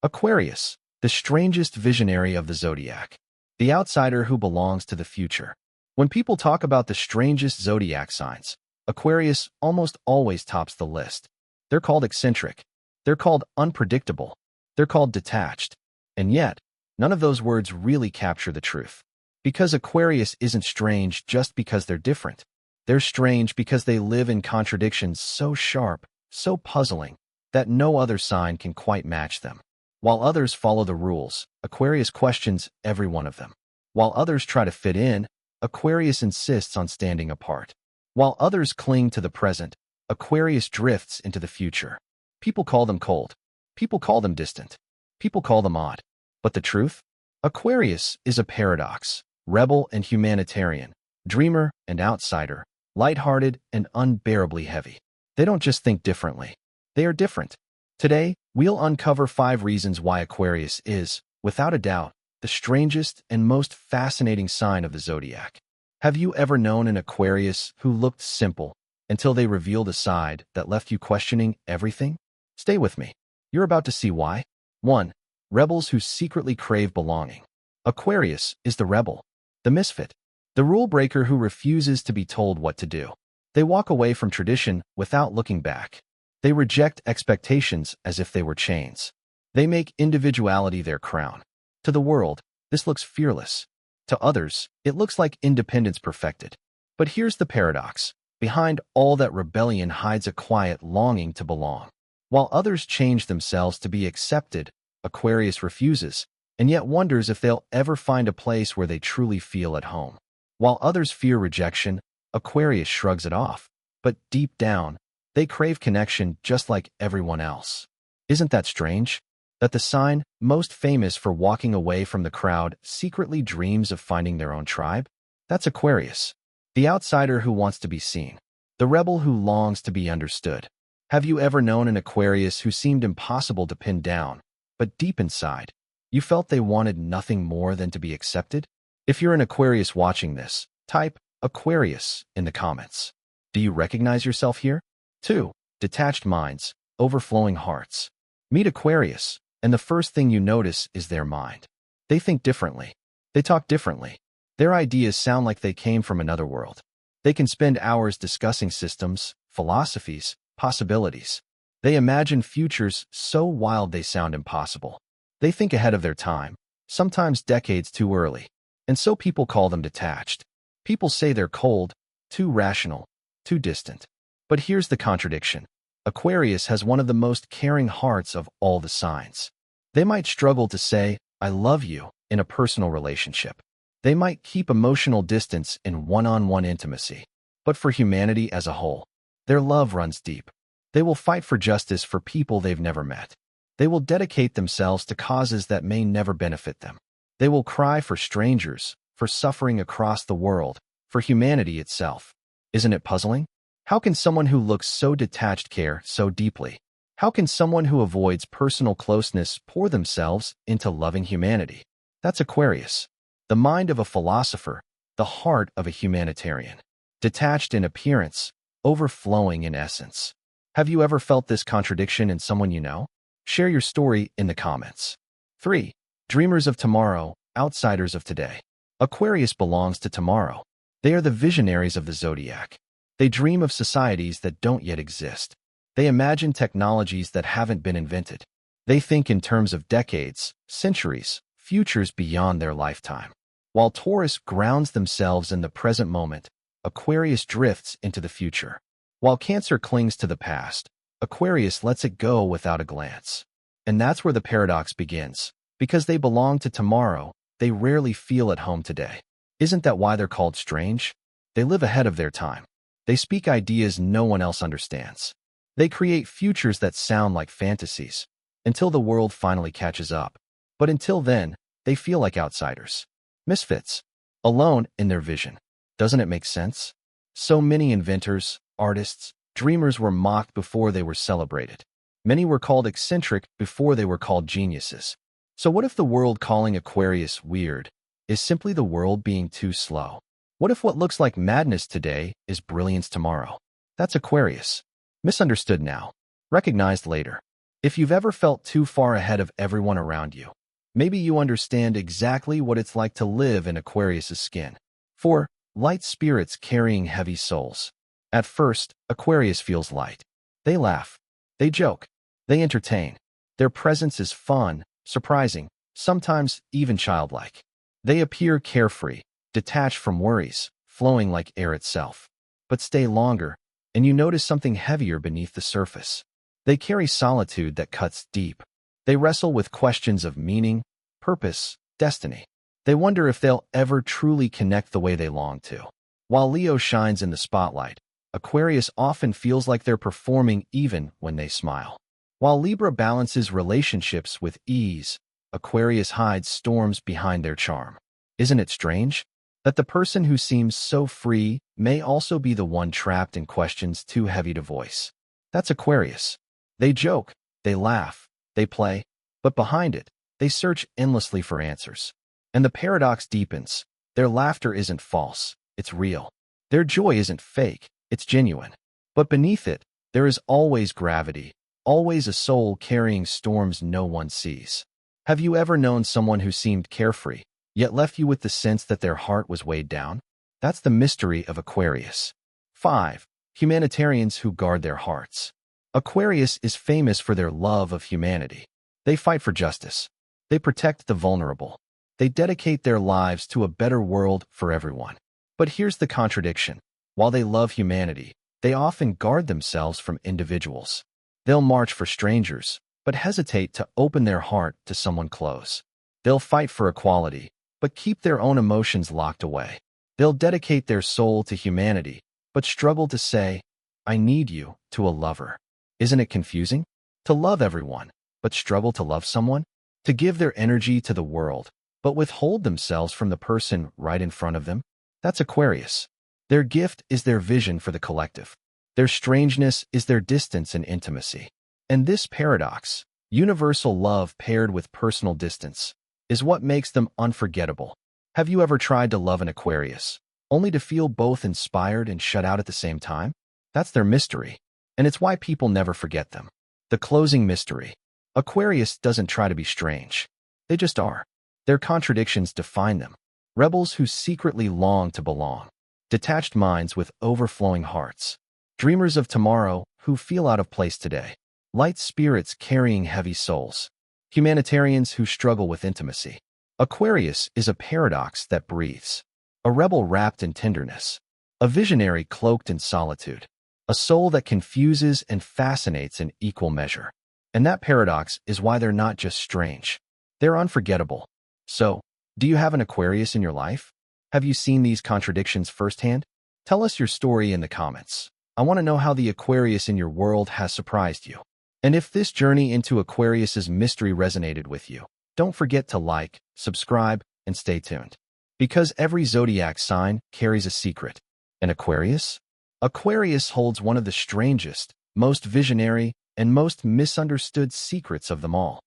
Aquarius, the strangest visionary of the zodiac, the outsider who belongs to the future. When people talk about the strangest zodiac signs, Aquarius almost always tops the list. They're called eccentric. They're called unpredictable. They're called detached. And yet, none of those words really capture the truth. Because Aquarius isn't strange just because they're different. They're strange because they live in contradictions so sharp, so puzzling, that no other sign can quite match them. While others follow the rules, Aquarius questions every one of them. While others try to fit in, Aquarius insists on standing apart. While others cling to the present, Aquarius drifts into the future. People call them cold. People call them distant. People call them odd. But the truth? Aquarius is a paradox, rebel and humanitarian, dreamer and outsider, lighthearted and unbearably heavy. They don't just think differently. They are different. Today, we'll uncover 5 reasons why Aquarius is, without a doubt, the strangest and most fascinating sign of the zodiac. Have you ever known an Aquarius who looked simple until they revealed a side that left you questioning everything? Stay with me. You're about to see why. 1. Rebels who secretly crave belonging. Aquarius is the rebel, the misfit, the rule breaker who refuses to be told what to do. They walk away from tradition without looking back. They reject expectations as if they were chains. They make individuality their crown. To the world, this looks fearless. To others, it looks like independence perfected. But here's the paradox. Behind all that rebellion hides a quiet longing to belong. While others change themselves to be accepted, Aquarius refuses, and yet wonders if they'll ever find a place where they truly feel at home. While others fear rejection, Aquarius shrugs it off. But deep down, they crave connection just like everyone else. Isn't that strange? That the sign most famous for walking away from the crowd secretly dreams of finding their own tribe? That's Aquarius, the outsider who wants to be seen, the rebel who longs to be understood. Have you ever known an Aquarius who seemed impossible to pin down, but deep inside, you felt they wanted nothing more than to be accepted? If you're an Aquarius watching this, type Aquarius in the comments. Do you recognize yourself here? 2. Detached minds, overflowing hearts. Meet Aquarius, and the first thing you notice is their mind. They think differently. They talk differently. Their ideas sound like they came from another world. They can spend hours discussing systems, philosophies, possibilities. They imagine futures so wild they sound impossible. They think ahead of their time, sometimes decades too early. And so people call them detached. People say they're cold, too rational, too distant. But here's the contradiction. Aquarius has one of the most caring hearts of all the signs. They might struggle to say, "I love you," in a personal relationship. They might keep emotional distance in one-on-one intimacy. But for humanity as a whole, their love runs deep. They will fight for justice for people they've never met. They will dedicate themselves to causes that may never benefit them. They will cry for strangers, for suffering across the world, for humanity itself. Isn't it puzzling? How can someone who looks so detached care so deeply? How can someone who avoids personal closeness pour themselves into loving humanity? That's Aquarius, the mind of a philosopher, the heart of a humanitarian. Detached in appearance, overflowing in essence. Have you ever felt this contradiction in someone you know? Share your story in the comments. 3. Dreamers of tomorrow, outsiders of today. Aquarius belongs to tomorrow. They are the visionaries of the zodiac. They dream of societies that don't yet exist. They imagine technologies that haven't been invented. They think in terms of decades, centuries, futures beyond their lifetime. While Taurus grounds themselves in the present moment, Aquarius drifts into the future. While Cancer clings to the past, Aquarius lets it go without a glance. And that's where the paradox begins. Because they belong to tomorrow, they rarely feel at home today. Isn't that why they're called strange? They live ahead of their time. They speak ideas no one else understands. They create futures that sound like fantasies, until the world finally catches up. But until then, they feel like outsiders. Misfits. Alone in their vision. Doesn't it make sense? So many inventors, artists, dreamers were mocked before they were celebrated. Many were called eccentric before they were called geniuses. So what if the world calling Aquarius weird is simply the world being too slow? What if what looks like madness today is brilliance tomorrow? That's Aquarius. Misunderstood now, recognized later. If you've ever felt too far ahead of everyone around you, maybe you understand exactly what it's like to live in Aquarius's skin. 4. Light spirits carrying heavy souls. At first, Aquarius feels light. They laugh. They joke. They entertain. Their presence is fun, surprising, sometimes even childlike. They appear carefree, detached from worries, flowing like air itself. But stay longer, and you notice something heavier beneath the surface. They carry solitude that cuts deep. They wrestle with questions of meaning, purpose, destiny. They wonder if they'll ever truly connect the way they long to. While Leo shines in the spotlight, Aquarius often feels like they're performing even when they smile. While Libra balances relationships with ease, Aquarius hides storms behind their charm. Isn't it strange that the person who seems so free may also be the one trapped in questions too heavy to voice? That's Aquarius. They joke, they laugh, they play, but behind it, they search endlessly for answers. And the paradox deepens. Their laughter isn't false, it's real. Their joy isn't fake, it's genuine. But beneath it, there is always gravity, always a soul carrying storms no one sees. Have you ever known someone who seemed carefree, yet left you with the sense that their heart was weighed down? That's the mystery of Aquarius. 5. Humanitarians who guard their hearts. Aquarius is famous for their love of humanity. They fight for justice. They protect the vulnerable. They dedicate their lives to a better world for everyone. But here's the contradiction. While they love humanity, they often guard themselves from individuals. They'll march for strangers, but hesitate to open their heart to someone close. They'll fight for equality, but keep their own emotions locked away. They'll dedicate their soul to humanity, but struggle to say, "I need you," to a lover. Isn't it confusing? To love everyone, but struggle to love someone? To give their energy to the world, but withhold themselves from the person right in front of them? That's Aquarius. Their gift is their vision for the collective. Their strangeness is their distance and intimacy. And this paradox, universal love paired with personal distance, is what makes them unforgettable. Have you ever tried to love an Aquarius, only to feel both inspired and shut out at the same time? That's their mystery. And it's why people never forget them. The closing mystery. Aquarius doesn't try to be strange. They just are. Their contradictions define them. Rebels who secretly long to belong. Detached minds with overflowing hearts. Dreamers of tomorrow who feel out of place today. Light spirits carrying heavy souls. Humanitarians who struggle with intimacy. Aquarius is a paradox that breathes. A rebel wrapped in tenderness. A visionary cloaked in solitude. A soul that confuses and fascinates in equal measure. And that paradox is why they're not just strange. They're unforgettable. So, do you have an Aquarius in your life? Have you seen these contradictions firsthand? Tell us your story in the comments. I want to know how the Aquarius in your world has surprised you. And if this journey into Aquarius's mystery resonated with you, don't forget to like, subscribe, and stay tuned. Because every zodiac sign carries a secret. And Aquarius? Aquarius holds one of the strangest, most visionary, and most misunderstood secrets of them all.